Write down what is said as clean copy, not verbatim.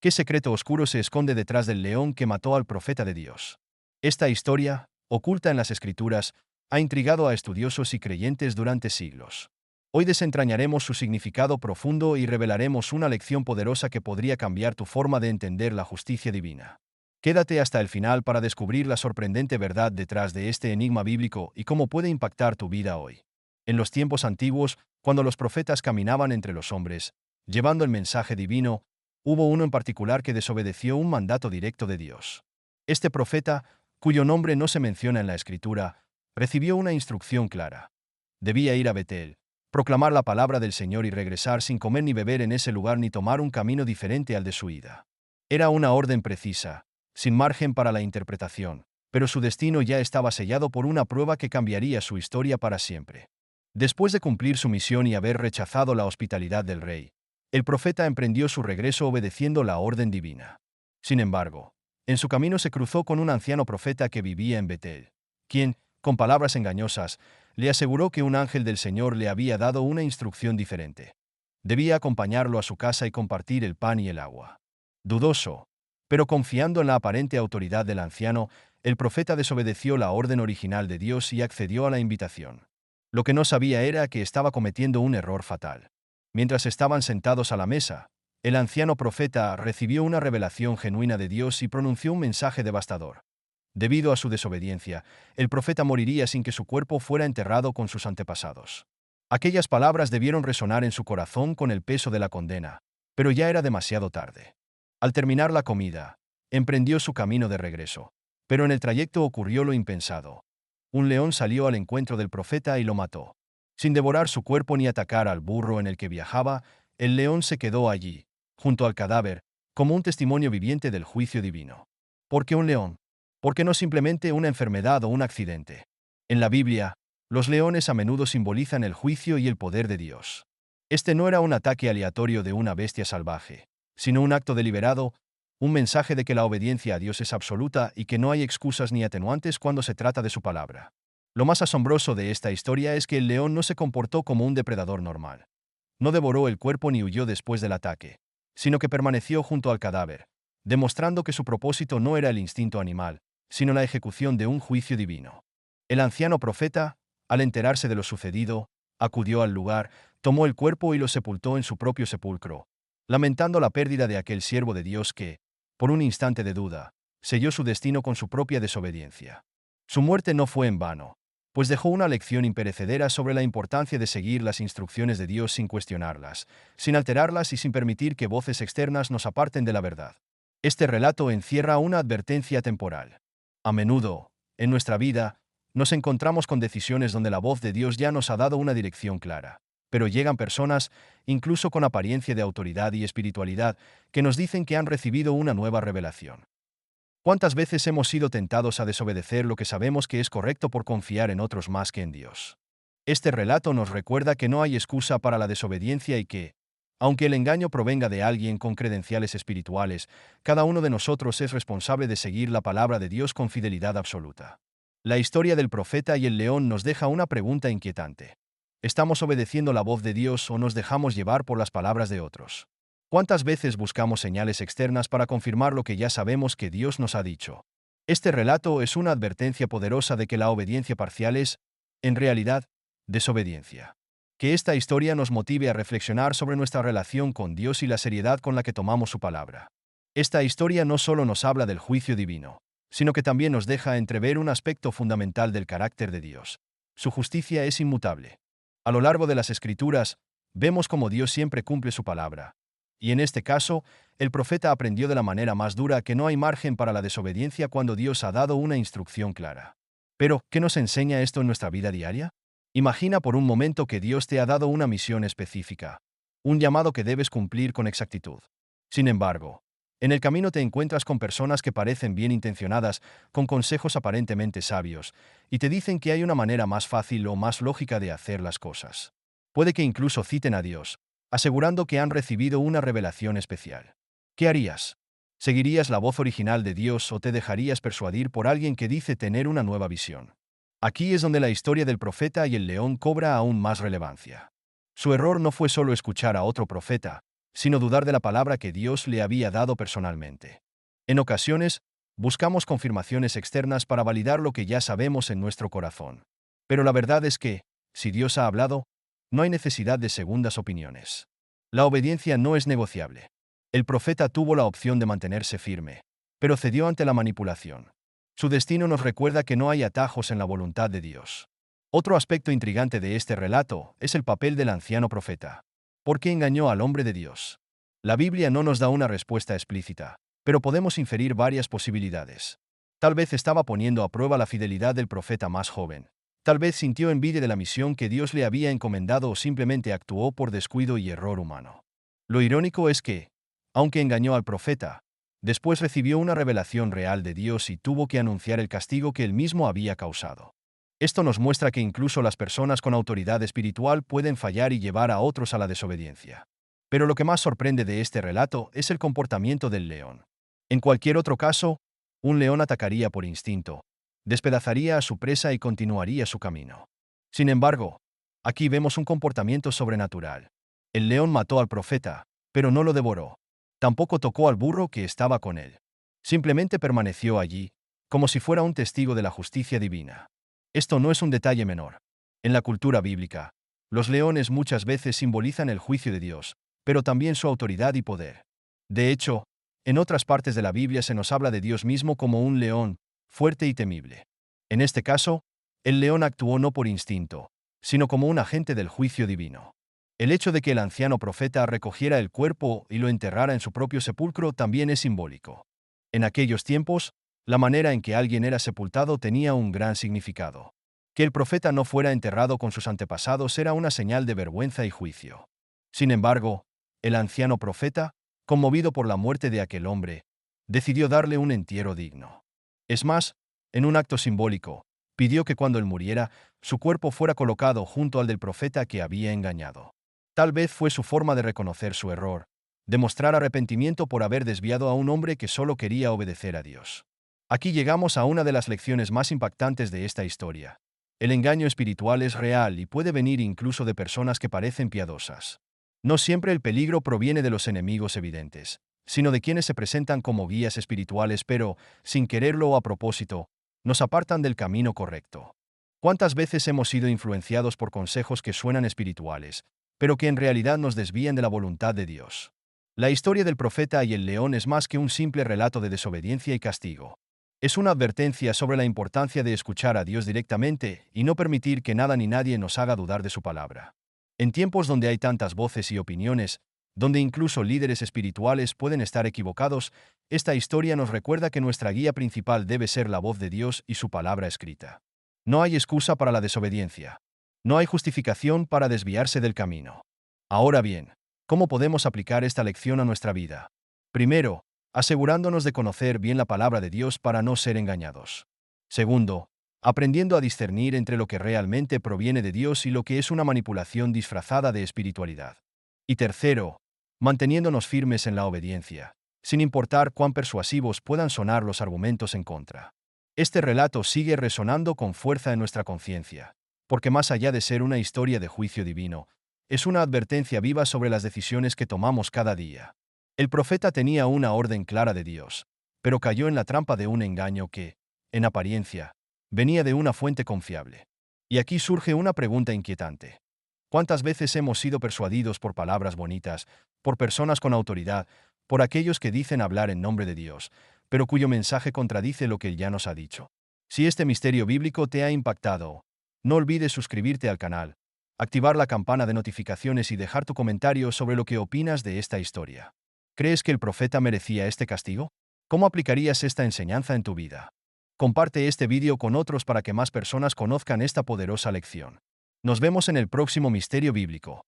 ¿Qué secreto oscuro se esconde detrás del león que mató al profeta de Dios? Esta historia, oculta en las Escrituras, ha intrigado a estudiosos y creyentes durante siglos. Hoy desentrañaremos su significado profundo y revelaremos una lección poderosa que podría cambiar tu forma de entender la justicia divina. Quédate hasta el final para descubrir la sorprendente verdad detrás de este enigma bíblico y cómo puede impactar tu vida hoy. En los tiempos antiguos, cuando los profetas caminaban entre los hombres, llevando el mensaje divino, hubo uno en particular que desobedeció un mandato directo de Dios. Este profeta, cuyo nombre no se menciona en la Escritura, recibió una instrucción clara. Debía ir a Betel, proclamar la palabra del Señor y regresar sin comer ni beber en ese lugar ni tomar un camino diferente al de su ida. Era una orden precisa, sin margen para la interpretación, pero su destino ya estaba sellado por una prueba que cambiaría su historia para siempre. Después de cumplir su misión y haber rechazado la hospitalidad del rey, el profeta emprendió su regreso obedeciendo la orden divina. Sin embargo, en su camino se cruzó con un anciano profeta que vivía en Betel, quien, con palabras engañosas, le aseguró que un ángel del Señor le había dado una instrucción diferente. Debía acompañarlo a su casa y compartir el pan y el agua. Dudoso, pero confiando en la aparente autoridad del anciano, el profeta desobedeció la orden original de Dios y accedió a la invitación. Lo que no sabía era que estaba cometiendo un error fatal. Mientras estaban sentados a la mesa, el anciano profeta recibió una revelación genuina de Dios y pronunció un mensaje devastador. Debido a su desobediencia, el profeta moriría sin que su cuerpo fuera enterrado con sus antepasados. Aquellas palabras debieron resonar en su corazón con el peso de la condena, pero ya era demasiado tarde. Al terminar la comida, emprendió su camino de regreso, pero en el trayecto ocurrió lo impensado. Un león salió al encuentro del profeta y lo mató. Sin devorar su cuerpo ni atacar al burro en el que viajaba, el león se quedó allí, junto al cadáver, como un testimonio viviente del juicio divino. ¿Por qué un león? ¿Por qué no simplemente una enfermedad o un accidente? En la Biblia, los leones a menudo simbolizan el juicio y el poder de Dios. Este no era un ataque aleatorio de una bestia salvaje, sino un acto deliberado, un mensaje de que la obediencia a Dios es absoluta y que no hay excusas ni atenuantes cuando se trata de su palabra. Lo más asombroso de esta historia es que el león no se comportó como un depredador normal. No devoró el cuerpo ni huyó después del ataque, sino que permaneció junto al cadáver, demostrando que su propósito no era el instinto animal, sino la ejecución de un juicio divino. El anciano profeta, al enterarse de lo sucedido, acudió al lugar, tomó el cuerpo y lo sepultó en su propio sepulcro, lamentando la pérdida de aquel siervo de Dios que, por un instante de duda, selló su destino con su propia desobediencia. Su muerte no fue en vano, pues dejó una lección imperecedera sobre la importancia de seguir las instrucciones de Dios sin cuestionarlas, sin alterarlas y sin permitir que voces externas nos aparten de la verdad. Este relato encierra una advertencia temporal. A menudo, en nuestra vida, nos encontramos con decisiones donde la voz de Dios ya nos ha dado una dirección clara, pero llegan personas, incluso con apariencia de autoridad y espiritualidad, que nos dicen que han recibido una nueva revelación. ¿Cuántas veces hemos sido tentados a desobedecer lo que sabemos que es correcto por confiar en otros más que en Dios? Este relato nos recuerda que no hay excusa para la desobediencia y que, aunque el engaño provenga de alguien con credenciales espirituales, cada uno de nosotros es responsable de seguir la palabra de Dios con fidelidad absoluta. La historia del profeta y el león nos deja una pregunta inquietante. ¿Estamos obedeciendo la voz de Dios o nos dejamos llevar por las palabras de otros? ¿Cuántas veces buscamos señales externas para confirmar lo que ya sabemos que Dios nos ha dicho? Este relato es una advertencia poderosa de que la obediencia parcial es, en realidad, desobediencia. Que esta historia nos motive a reflexionar sobre nuestra relación con Dios y la seriedad con la que tomamos su palabra. Esta historia no solo nos habla del juicio divino, sino que también nos deja entrever un aspecto fundamental del carácter de Dios. Su justicia es inmutable. A lo largo de las Escrituras, vemos cómo Dios siempre cumple su palabra. Y en este caso, el profeta aprendió de la manera más dura que no hay margen para la desobediencia cuando Dios ha dado una instrucción clara. Pero, ¿qué nos enseña esto en nuestra vida diaria? Imagina por un momento que Dios te ha dado una misión específica, un llamado que debes cumplir con exactitud. Sin embargo, en el camino te encuentras con personas que parecen bien intencionadas, con consejos aparentemente sabios, y te dicen que hay una manera más fácil o más lógica de hacer las cosas. Puede que incluso citen a Dios, asegurando que han recibido una revelación especial. ¿Qué harías? ¿Seguirías la voz original de Dios o te dejarías persuadir por alguien que dice tener una nueva visión? Aquí es donde la historia del profeta y el león cobra aún más relevancia. Su error no fue solo escuchar a otro profeta, sino dudar de la palabra que Dios le había dado personalmente. En ocasiones, buscamos confirmaciones externas para validar lo que ya sabemos en nuestro corazón. Pero la verdad es que, si Dios ha hablado, no hay necesidad de segundas opiniones. La obediencia no es negociable. El profeta tuvo la opción de mantenerse firme, pero cedió ante la manipulación. Su destino nos recuerda que no hay atajos en la voluntad de Dios. Otro aspecto intrigante de este relato es el papel del anciano profeta. ¿Por qué engañó al hombre de Dios? La Biblia no nos da una respuesta explícita, pero podemos inferir varias posibilidades. Tal vez estaba poniendo a prueba la fidelidad del profeta más joven. Tal vez sintió envidia de la misión que Dios le había encomendado o simplemente actuó por descuido y error humano. Lo irónico es que, aunque engañó al profeta, después recibió una revelación real de Dios y tuvo que anunciar el castigo que él mismo había causado. Esto nos muestra que incluso las personas con autoridad espiritual pueden fallar y llevar a otros a la desobediencia. Pero lo que más sorprende de este relato es el comportamiento del león. En cualquier otro caso, un león atacaría por instinto, despedazaría a su presa y continuaría su camino. Sin embargo, aquí vemos un comportamiento sobrenatural. El león mató al profeta, pero no lo devoró. Tampoco tocó al burro que estaba con él. Simplemente permaneció allí, como si fuera un testigo de la justicia divina. Esto no es un detalle menor. En la cultura bíblica, los leones muchas veces simbolizan el juicio de Dios, pero también su autoridad y poder. De hecho, en otras partes de la Biblia se nos habla de Dios mismo como un león, fuerte y temible. En este caso, el león actuó no por instinto, sino como un agente del juicio divino. El hecho de que el anciano profeta recogiera el cuerpo y lo enterrara en su propio sepulcro también es simbólico. En aquellos tiempos, la manera en que alguien era sepultado tenía un gran significado. Que el profeta no fuera enterrado con sus antepasados era una señal de vergüenza y juicio. Sin embargo, el anciano profeta, conmovido por la muerte de aquel hombre, decidió darle un entierro digno. Es más, en un acto simbólico, pidió que cuando él muriera, su cuerpo fuera colocado junto al del profeta que había engañado. Tal vez fue su forma de reconocer su error, demostrar arrepentimiento por haber desviado a un hombre que solo quería obedecer a Dios. Aquí llegamos a una de las lecciones más impactantes de esta historia. El engaño espiritual es real y puede venir incluso de personas que parecen piadosas. No siempre el peligro proviene de los enemigos evidentes, sino de quienes se presentan como guías espirituales pero, sin quererlo o a propósito, nos apartan del camino correcto. ¿Cuántas veces hemos sido influenciados por consejos que suenan espirituales, pero que en realidad nos desvían de la voluntad de Dios? La historia del profeta y el león es más que un simple relato de desobediencia y castigo. Es una advertencia sobre la importancia de escuchar a Dios directamente y no permitir que nada ni nadie nos haga dudar de su palabra. En tiempos donde hay tantas voces y opiniones, donde incluso líderes espirituales pueden estar equivocados, esta historia nos recuerda que nuestra guía principal debe ser la voz de Dios y su palabra escrita. No hay excusa para la desobediencia. No hay justificación para desviarse del camino. Ahora bien, ¿cómo podemos aplicar esta lección a nuestra vida? Primero, asegurándonos de conocer bien la palabra de Dios para no ser engañados. Segundo, aprendiendo a discernir entre lo que realmente proviene de Dios y lo que es una manipulación disfrazada de espiritualidad. Y tercero, manteniéndonos firmes en la obediencia, sin importar cuán persuasivos puedan sonar los argumentos en contra. Este relato sigue resonando con fuerza en nuestra conciencia, porque más allá de ser una historia de juicio divino, es una advertencia viva sobre las decisiones que tomamos cada día. El profeta tenía una orden clara de Dios, pero cayó en la trampa de un engaño que, en apariencia, venía de una fuente confiable. Y aquí surge una pregunta inquietante. ¿Cuántas veces hemos sido persuadidos por palabras bonitas, por personas con autoridad, por aquellos que dicen hablar en nombre de Dios, pero cuyo mensaje contradice lo que Él ya nos ha dicho? Si este misterio bíblico te ha impactado, no olvides suscribirte al canal, activar la campana de notificaciones y dejar tu comentario sobre lo que opinas de esta historia. ¿Crees que el profeta merecía este castigo? ¿Cómo aplicarías esta enseñanza en tu vida? Comparte este vídeo con otros para que más personas conozcan esta poderosa lección. Nos vemos en el próximo misterio bíblico.